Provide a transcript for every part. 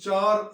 4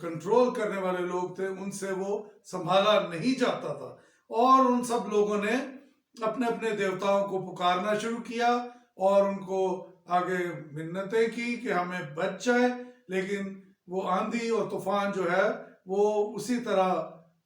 control کرنے والے لوگ تھے ان سے وہ سنبھالا نہیں جاتا تھا، اور ان سب لوگوں نے اپنے اپنے دیوتاؤں کو پکارنا شروع کیا اور ان کو آگے منتیں کی کہ ہمیں بچ جائے، لیکن وہ آندھی اور طوفان جو ہے وہ اسی طرح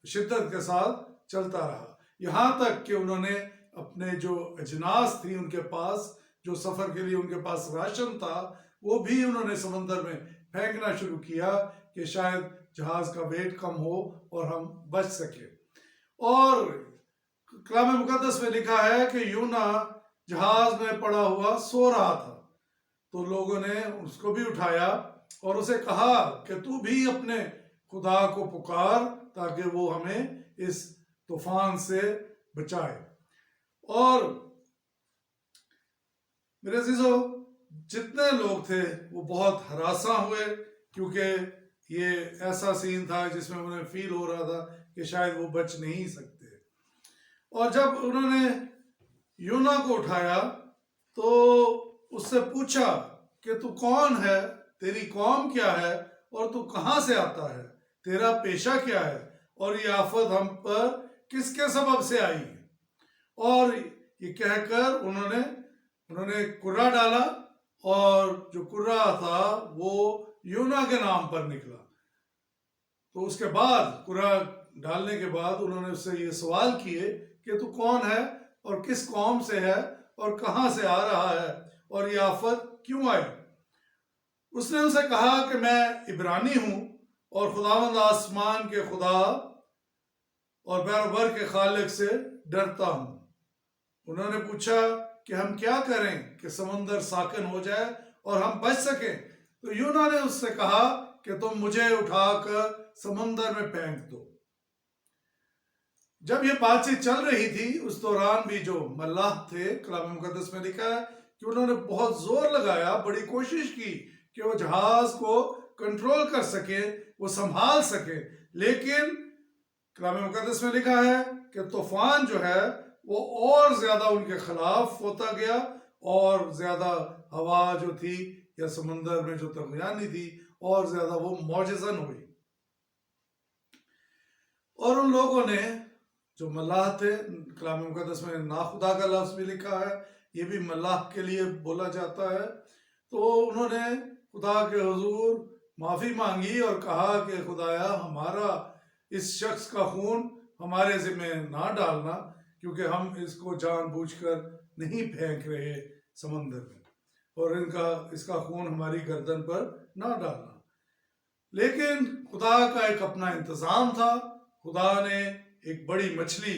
شدت کے ساتھ چلتا رہا، یہاں تک کہ انہوں نے اپنے جو اجناس تھی ان کے پاس، جو سفر کے لیے ان کے پاس راشن تھا، وہ بھی انہوں نے سمندر میں پھینکنا شروع کیا کہ شاید جہاز کا ویٹ کم ہو اور ہم بچ سکیں۔ اور کلام مقدس میں لکھا ہے کہ یونا جہاز میں پڑا ہوا سو رہا تھا، تو لوگوں نے اس کو بھی اٹھایا اور اسے کہا کہ تو بھی اپنے خدا کو پکار تاکہ وہ ہمیں اس طوفان سے بچائے۔ اور میرے عزیزو، جتنے لوگ تھے وہ بہت ہراساں ہوئے، کیونکہ یہ ایسا سین تھا جس میں انہیں فیل ہو رہا تھا کہ شاید وہ بچ نہیں سکتے۔ اور جب انہوں نے یونا کو اٹھایا تو اس سے پوچھا کہ تو کون ہے، تیری قوم کیا ہے اور تو کہاں سے آتا ہے، تیرا پیشہ کیا ہے اور یہ آفت ہم پر کس کے سبب سے آئی ہے۔ اور یہ کہہ کر انہوں نے کرہ ڈالا، اور جو کرہ تھا وہ یونا کے نام پر نکلا۔ تو اس کے بعد کرہ ڈالنے کے بعد انہوں نے اس سے یہ سوال کیے کہ تو کون ہے اور کس قوم سے ہے اور کہاں سے آ رہا ہے اور یہ آفت کیوں آئی۔ اس نے اسے کہا کہ میں عبرانی ہوں اور خداوند آسمان کے خدا اور بحر و بر کے خالق سے ڈرتا ہوں۔ انہوں نے پوچھا کہ ہم کیا کریں کہ سمندر ساکن ہو جائے اور ہم بچ سکیں۔ تو یونا نے اس سے کہا کہ تم مجھے اٹھا کر سمندر میں پھینک دو۔ جب یہ بات چیت چل رہی تھی اس دوران بھی جو ملاح تھے، کلام مقدس میں لکھا ہے کہ انہوں نے بہت زور لگایا، بڑی کوشش کی کہ وہ جہاز کو کنٹرول کر سکے، وہ سنبھال سکے، لیکن کلام مقدس میں لکھا ہے کہ طوفان جو ہے وہ اور زیادہ ان کے خلاف ہوتا گیا، اور زیادہ ہوا جو تھی یا سمندر میں جو طغیانی تھی اور زیادہ وہ معجزن ہوئی۔ اور ان لوگوں نے جو ملاح تھے، کلام مقدس میں ناخدا کا لفظ بھی لکھا ہے، یہ بھی ملاح کے لیے بولا جاتا ہے، تو انہوں نے خدا کے حضور معافی مانگی اور کہا کہ خدایا ہمارا اس شخص کا خون ہمارے ذمہ نہ ڈالنا، کیونکہ ہم اس کو جان بوجھ کر نہیں پھینک رہے سمندر میں، اور اس کا خون ہماری گردن پر نہ ڈالنا۔ لیکن خدا کا ایک اپنا انتظام تھا، خدا نے ایک بڑی مچھلی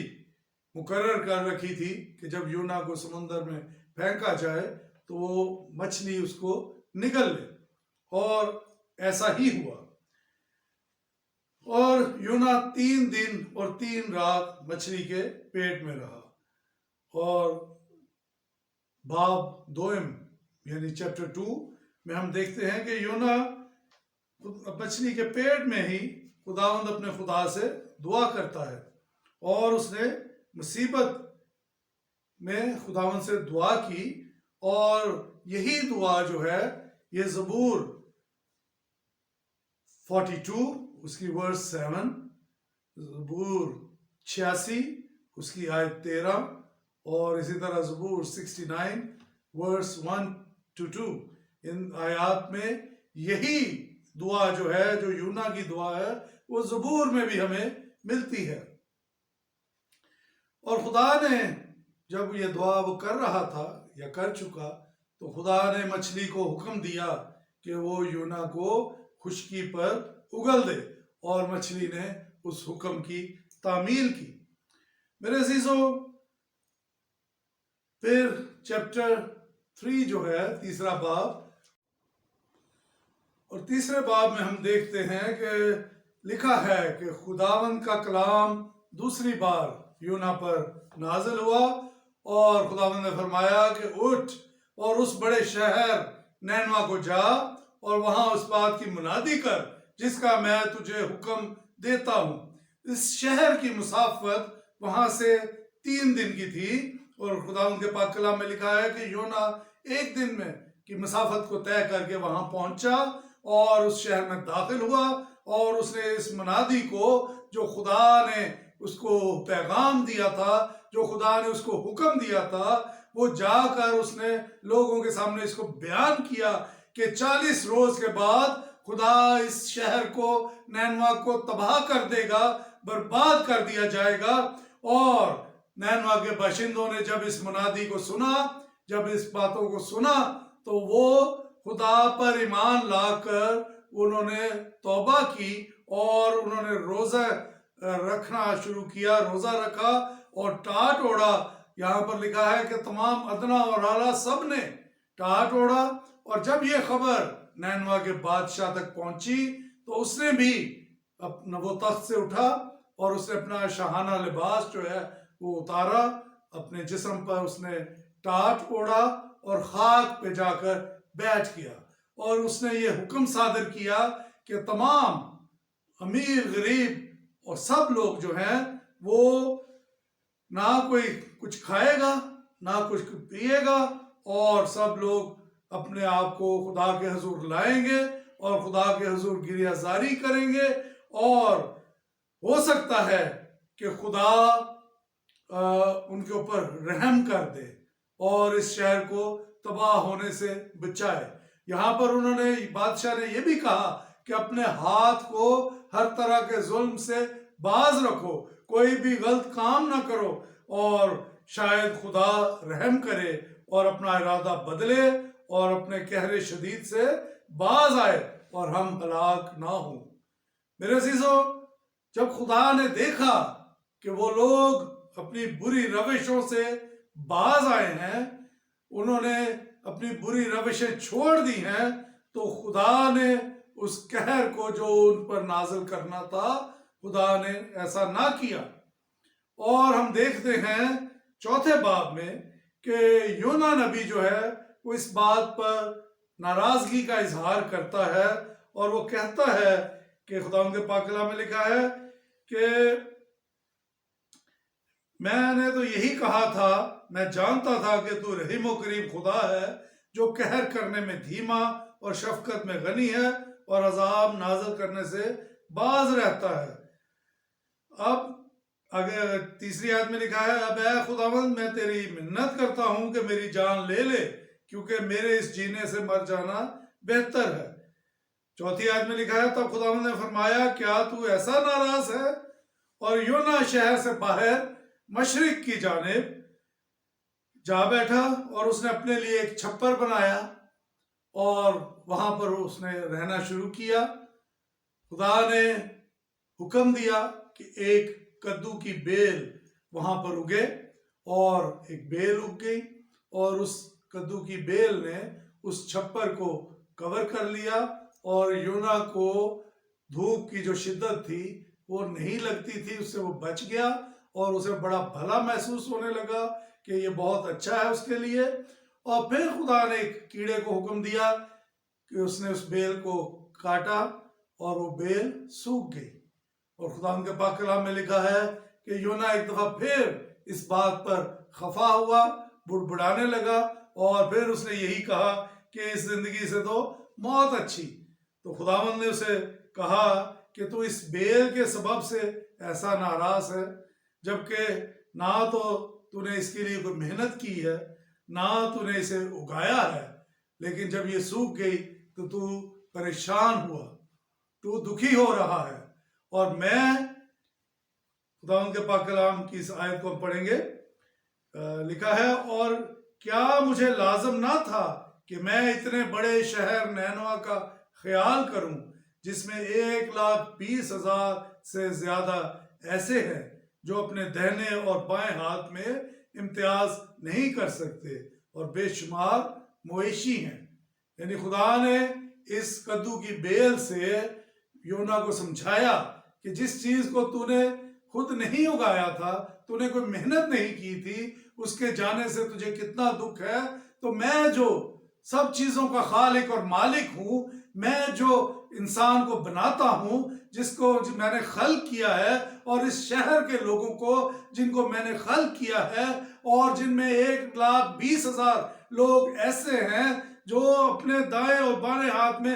مقرر کر رکھی تھی کہ جب یونا کو سمندر میں پھینکا جائے تو وہ مچھلی اس کو نگل لے، اور ایسا ہی ہوا۔ اور یونا 3 دن اور 3 رات مچھلی کے پیٹ میں رہا، اور باب 2 یعنی چیپٹر 2 میں ہم دیکھتے ہیں کہ یونا مچھلی کے پیٹ میں ہی خداوند اپنے خدا سے دعا کرتا ہے، اور اس نے مصیبت میں خداوند سے دعا کی، اور یہی دعا جو ہے یہ زبور 42 اس کی ورس 7، زبور 86 اس کی آیت 13، اور اسی طرح زبور 69 ورس 1-2، ان آیات میں یہی دعا جو ہے، جو یونا کی دعا ہے، وہ زبور میں بھی ہمیں ملتی ہے۔ اور خدا نے جب یہ دعا وہ کر رہا تھا یا کر چکا، تو خدا نے مچھلی کو حکم دیا کہ وہ یونا کو خشکی پر اگل دے، اور مچھلی نے اس حکم کی تعمیل کی۔ میرے عزیزو، پھر چیپٹر 3 جو ہے، تیسرا باب، اور تیسرے باب میں ہم دیکھتے ہیں کہ لکھا ہے کہ خداوند کا کلام دوسری بار یونا پر نازل ہوا، اور خداوند نے فرمایا کہ اٹھ اور اس بڑے شہر نینوا کو جا اور وہاں اس بات کی منادی کر جس کا میں تجھے حکم دیتا ہوں۔ اس شہر کی مسافت وہاں سے 3 دن کی تھی، اور خداوند کے پاک کلام میں لکھا ہے کہ یونا 1 دن میں کی مسافت کو طے کر کے وہاں پہنچا، اور اس شہر میں داخل ہوا اور اس نے اس منادی کو جو خدا نے اس کو پیغام دیا تھا، جو خدا نے اس کو حکم دیا تھا، وہ جا کر اس نے لوگوں کے سامنے اس کو بیان کیا کہ 40 روز کے بعد خدا اس شہر کو، نینوا کو تباہ کر دے گا، برباد کر دیا جائے گا۔ اور نینوا کے باشندوں نے جب اس منادی کو سنا، جب اس باتوں کو سنا، تو وہ خدا پر ایمان لا کر انہوں نے توبہ کی اور انہوں نے روزہ رکھنا شروع کیا، روزہ رکھا اور ٹاٹ اوڑا۔ یہاں پر لکھا ہے کہ تمام ادنا اور اعلیٰ سب نے ٹاٹ اوڑا، اور جب یہ خبر نینوا کے بادشاہ تک پہنچی تو اس نے بھی وہ تخت سے اٹھا اور اس نے اپنا شاہانہ لباس جو ہے وہ اتارا، اپنے جسم پر اس نے ٹاٹ اوڑا اور خاک پہ جا کر بیٹھ گیا، اور اس نے یہ حکم صادر کیا کہ تمام امیر غریب اور سب لوگ جو ہیں وہ نہ کوئی کچھ کھائے گا نہ کچھ پیے گا، اور سب لوگ اپنے آپ کو خدا کے حضور لائیں گے اور خدا کے حضور گریہ زاری کریں گے، اور ہو سکتا ہے کہ خدا ان کے اوپر رحم کر دے اور اس شہر کو تباہ ہونے سے بچائے۔ یہاں پر انہوں نے، بادشاہ نے یہ بھی کہا کہ اپنے ہاتھ کو ہر طرح کے ظلم سے باز رکھو، کوئی بھی غلط کام نہ کرو، اور شاید خدا رحم کرے اور اپنا ارادہ بدلے اور اپنے قہر شدید سے باز آئے اور ہم ہلاک نہ ہوں۔ میرے عزیزو، جب خدا نے دیکھا کہ وہ لوگ اپنی بری روشوں سے باز آئے ہیں، انہوں نے اپنی بری روشیں چھوڑ دی ہیں، تو خدا نے اس قہر کو جو ان پر نازل کرنا تھا، خدا نے ایسا نہ کیا۔ اور ہم دیکھتے ہیں 4 باب میں کہ یونا نبی جو ہے وہ اس بات پر ناراضگی کا اظہار کرتا ہے، اور وہ کہتا ہے کہ خدا ان کے پاک کلام میں لکھا ہے کہ میں نے تو یہی کہا تھا، میں جانتا تھا کہ تو رحیم و کریم خدا ہے، جو قہر کرنے میں دھیما اور شفقت میں غنی ہے اور عذاب نازل کرنے سے باز رہتا ہے۔ اب اگر 3 آیت میں لکھا ہے، اب اے خداوند میں تیری منت کرتا ہوں کہ میری جان لے لے، کیونکہ میرے اس جینے سے مر جانا بہتر ہے۔ 4 آیت میں لکھا ہے، تب خداوند نے فرمایا، کیا تو ایسا ناراض ہے؟ اور یونا شہر سے باہر مشرق کی جانب جا بیٹھا، اور اس نے اپنے لیے ایک چھپر بنایا اور وہاں پر اس نے رہنا شروع کیا۔ خدا نے حکم دیا کہ ایک کدو کی بیل وہاں پر اگے، اور ایک بیل اگ گئی، اور اس کدو کی بیل نے اس چھپر کو کور کر لیا، اور یونا کو دھوپ کی جو شدت تھی وہ نہیں لگتی تھی، اس سے وہ بچ گیا، اور اسے بڑا بھلا محسوس ہونے لگا کہ یہ بہت اچھا ہے اس کے لیے۔ اور پھر خدا نے ایک کیڑے کو حکم دیا کہ اس نے اس بیل کو کاٹا اور وہ بیل سوکھ گئی، اور خدا ان کے پاک کلام میں لکھا ہے کہ یونا ایک دفعہ پھر اس بات پر خفا ہوا، بڑبڑانے لگا، اور پھر اس نے یہی کہا کہ اس زندگی سے تو موت اچھی۔ تو خداوند نے اسے کہا کہ تو اس بیل کے سبب سے ایسا ناراض ہے، جبکہ نہ تو نے اس کے لیے کوئی محنت کی ہے، نہ تو نے اسے اگایا ہے، لیکن جب یہ سوکھ گئی تو پریشان ہوا، تو دکھی ہو رہا ہے۔ اور میں خداوند کے پاک کلام کی اس آیت کو ہم پڑھیں گے، لکھا ہے، اور کیا مجھے لازم نہ تھا کہ میں اتنے بڑے شہر نینوا کا خیال کروں، جس میں 1,20,000 سے زیادہ ایسے ہیں جو اپنے دہنے اور بائیں ہاتھ میں امتیاز نہیں کر سکتے، اور بے شمار مویشی ہیں۔ یعنی خدا نے اس کدو کی بیل سے یونا کو سمجھایا کہ جس چیز کو تو نے خود نہیں اگایا تھا، تو نے کوئی محنت نہیں کی تھی، اس کے جانے سے تجھے کتنا دکھ ہے۔ تو میں جو سب چیزوں کا خالق اور مالک ہوں، میں جو انسان کو بناتا ہوں، جس کو میں نے خلق کیا ہے، اور اس شہر کے لوگوں کو جن کو میں نے خلق کیا ہے، اور جن میں 1,20,000 لوگ ایسے ہیں جو اپنے دائیں اور بائیں ہاتھ میں